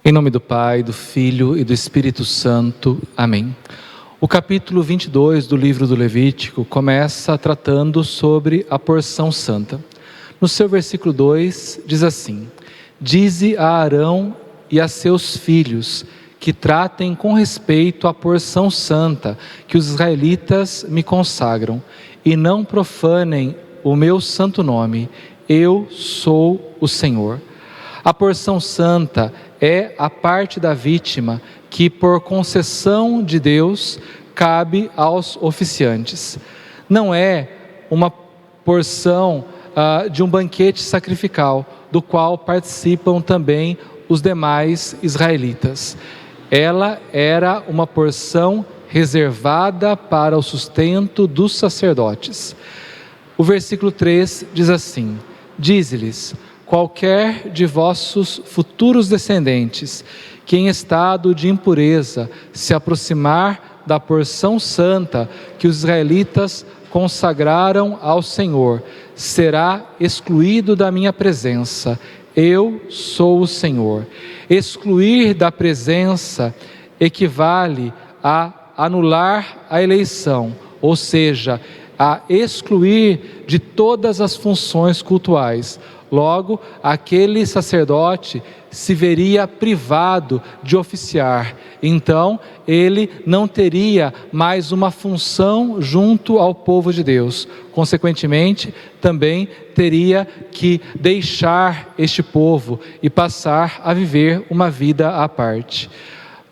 Em nome do Pai, do Filho e do Espírito Santo. Amém. O capítulo 22 do livro do Levítico começa tratando sobre a porção santa. No seu versículo 2 diz assim: Dize a Arão e a seus filhos que tratem com respeito a porção santa que os israelitas me consagram e não profanem o meu santo nome. Eu sou o Senhor. A porção santa é a parte da vítima que, por concessão de Deus, cabe aos oficiantes. Não é uma porção de um banquete sacrificial, do qual participam também os demais israelitas. Ela era uma porção reservada para o sustento dos sacerdotes. O versículo 3 diz assim: Dize-lhes: qualquer de vossos futuros descendentes que em estado de impureza se aproximar da porção santa que os israelitas consagraram ao Senhor, será excluído da minha presença. Eu sou o Senhor. Excluir da presença equivale a anular a eleição, ou seja, a excluir de todas as funções cultuais. Logo, aquele sacerdote se veria privado de oficiar. Então, ele não teria mais uma função junto ao povo de Deus. Consequentemente, também teria que deixar este povo e passar a viver uma vida à parte.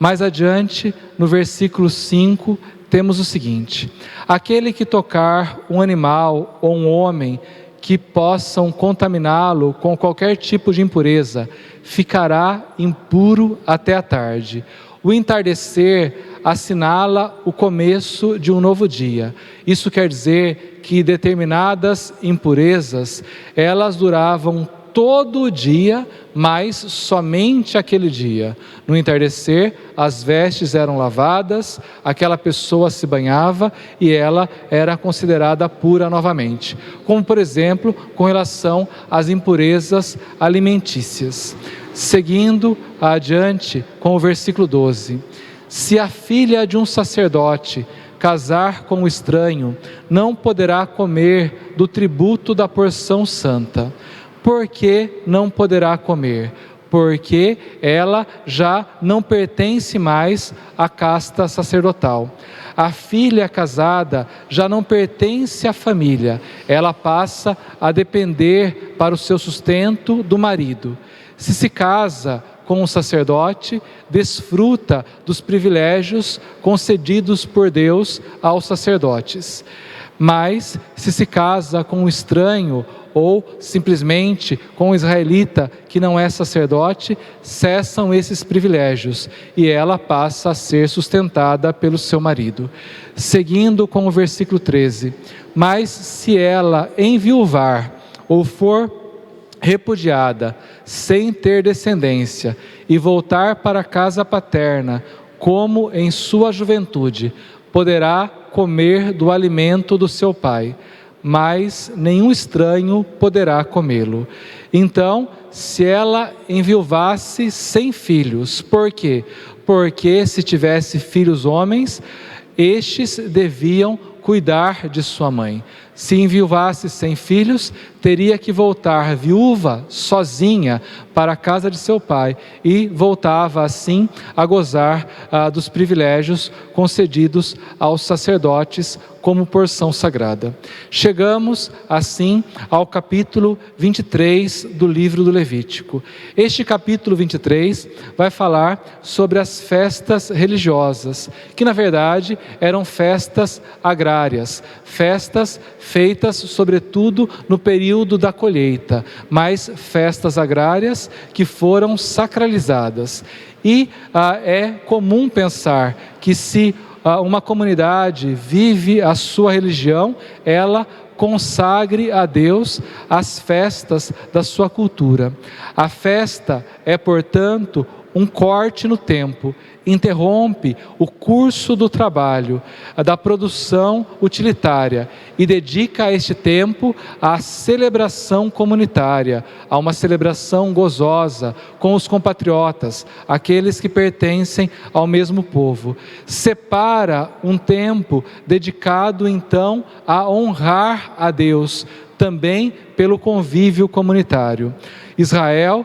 Mais adiante, no versículo 5, temos o seguinte: aquele que tocar um animal ou um homem que possam contaminá-lo com qualquer tipo de impureza, ficará impuro até a tarde. O entardecer assinala o começo de um novo dia. Isso quer dizer que determinadas impurezas, elas duravam todo o dia, mas somente aquele dia. No entardecer, as vestes eram lavadas, aquela pessoa se banhava e ela era considerada pura novamente. Como, por exemplo, com relação às impurezas alimentícias. Seguindo adiante com o versículo 12. Se a filha de um sacerdote casar com um estranho, não poderá comer do tributo da porção santa. Por que não poderá comer? Porque ela já não pertence mais à casta sacerdotal. A filha casada já não pertence à família, ela passa a depender para o seu sustento do marido. Se casa com um sacerdote, desfruta dos privilégios concedidos por Deus aos sacerdotes. Mas se casa com um estranho ou simplesmente com um israelita que não é sacerdote, cessam esses privilégios e ela passa a ser sustentada pelo seu marido. Seguindo com o versículo 13: mas se ela enviuvar ou for repudiada, sem ter descendência, e voltar para a casa paterna, como em sua juventude, poderá comer do alimento do seu pai, mas nenhum estranho poderá comê-lo. Então, se ela enviuvasse sem filhos, por quê? Porque se tivesse filhos homens, estes deviam cuidar de sua mãe. Se enviuvasse sem filhos, teria que voltar viúva, sozinha, para a casa de seu pai, e voltava assim a gozar dos privilégios concedidos aos sacerdotes como porção sagrada. Chegamos assim ao capítulo 23 do livro do Levítico. Este capítulo 23 vai falar sobre as festas religiosas, que na verdade eram festas agrárias, festas feitas sobretudo no período da colheita, mas festas agrárias que foram sacralizadas. E é comum pensar que se uma comunidade vive a sua religião, ela consagre a Deus as festas da sua cultura. A festa é, portanto, um corte no tempo, interrompe o curso do trabalho, da produção utilitária e dedica este tempo à celebração comunitária, a uma celebração gozosa com os compatriotas, aqueles que pertencem ao mesmo povo. Separa um tempo dedicado então a honrar a Deus, também pelo convívio comunitário. Israel,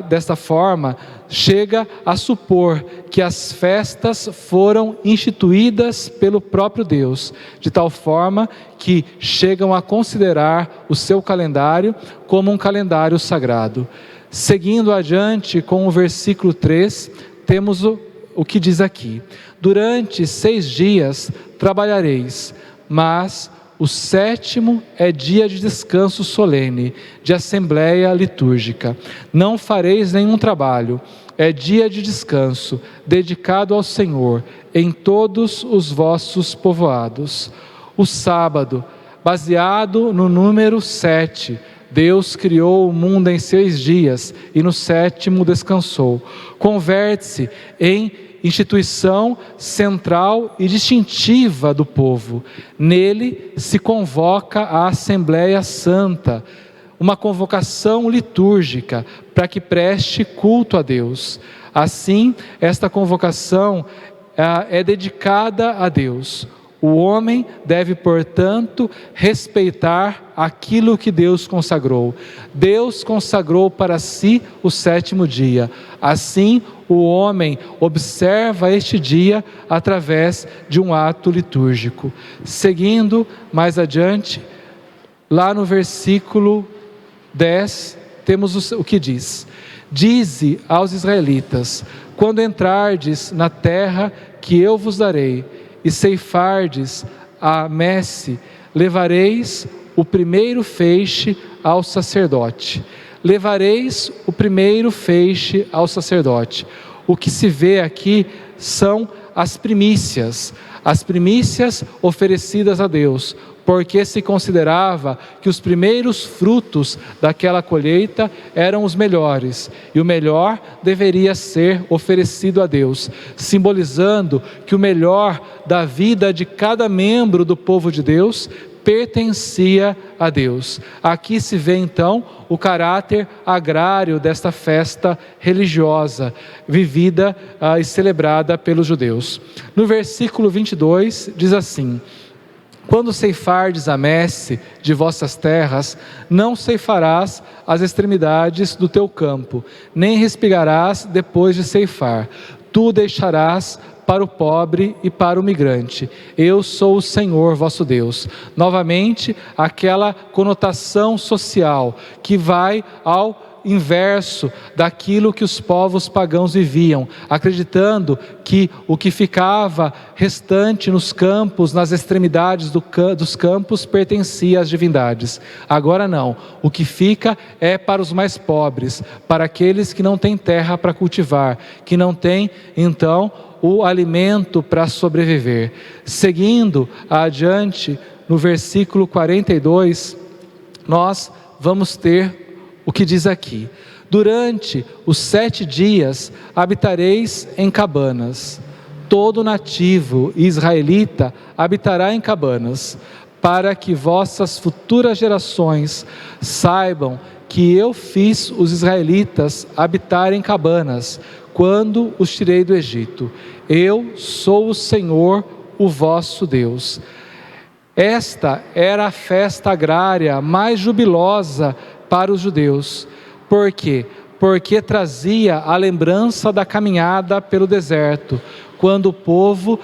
desta forma, chega a supor que as festas foram instituídas pelo próprio Deus, de tal forma que chegam a considerar o seu calendário como um calendário sagrado. Seguindo adiante com o versículo 3, temos o que diz aqui: durante 6 dias trabalhareis, mas o 7º é dia de descanso solene, de assembleia litúrgica. Não fareis nenhum trabalho, é dia de descanso, dedicado ao Senhor, em todos os vossos povoados. O sábado, baseado no número 7, Deus criou o mundo em 6 dias e no 7º descansou. Converte-se em instituição central e distintiva do povo. Nele se convoca a Assembleia Santa, uma convocação litúrgica para que preste culto a Deus. Assim, esta convocação é dedicada a Deus. O homem deve, portanto, respeitar aquilo que Deus consagrou. Deus consagrou para si o 7º dia. Assim, o homem observa este dia através de um ato litúrgico. Seguindo mais adiante, lá no versículo 10, temos o que diz: dize aos israelitas: quando entrardes na terra que eu vos darei, e ceifardes a messe, levareis o primeiro feixe ao sacerdote. Levareis o primeiro feixe ao sacerdote. O que se vê aqui são as primícias oferecidas a Deus, porque se considerava que os primeiros frutos daquela colheita eram os melhores, e o melhor deveria ser oferecido a Deus, simbolizando que o melhor da vida de cada membro do povo de Deus pertencia a Deus. Aqui se vê então o caráter agrário desta festa religiosa, vivida e celebrada pelos judeus. No versículo 22 diz assim: quando ceifardes a messe de vossas terras, não ceifarás as extremidades do teu campo, nem respigarás depois de ceifar. Tu deixarás para o pobre e para o migrante. Eu sou o Senhor vosso Deus. Novamente, aquela conotação social que vai ao inverso daquilo que os povos pagãos viviam, acreditando que o que ficava restante nos campos, nas extremidades dos campos, pertencia às divindades. Agora não, o que fica é para os mais pobres, para aqueles que não têm terra para cultivar, que não têm então o alimento para sobreviver. Seguindo adiante, no versículo 42, nós vamos ter o que diz aqui: durante os 7 dias habitareis em cabanas. Todo nativo israelita habitará em cabanas, para que vossas futuras gerações saibam que eu fiz os israelitas habitarem em cabanas, quando os tirei do Egito. Eu sou o Senhor, o vosso Deus. Esta era a festa agrária mais jubilosa para os judeus. Por quê? Porque trazia a lembrança da caminhada pelo deserto, quando o povo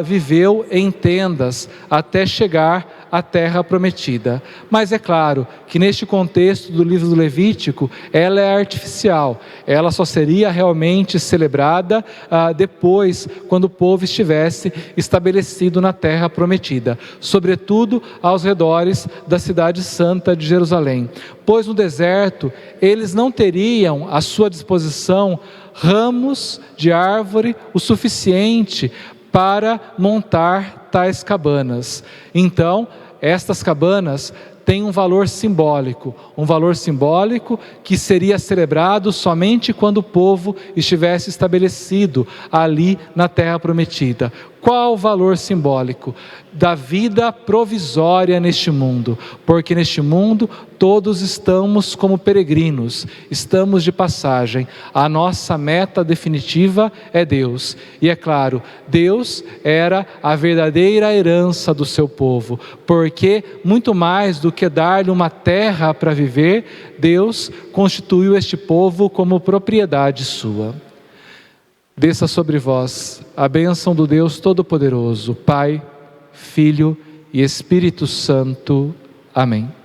viveu em tendas até chegar à terra prometida. Mas é claro que neste contexto do livro do Levítico, ela é artificial. Ela só seria realmente celebrada depois, quando o povo estivesse estabelecido na terra prometida, sobretudo aos redores da cidade santa de Jerusalém. Pois no deserto, eles não teriam à sua disposição ramos de árvore o suficiente para montar tais cabanas. Então, estas cabanas tem um valor simbólico que seria celebrado somente quando o povo estivesse estabelecido ali na Terra Prometida. Qual o valor simbólico? Da vida provisória neste mundo, porque neste mundo todos estamos como peregrinos, estamos de passagem. A nossa meta definitiva é Deus. E é claro, Deus era a verdadeira herança do seu povo, porque muito mais do que dar-lhe uma terra para viver, Deus constituiu este povo como propriedade sua. Desça sobre vós a bênção do Deus Todo-Poderoso, Pai, Filho e Espírito Santo. Amém.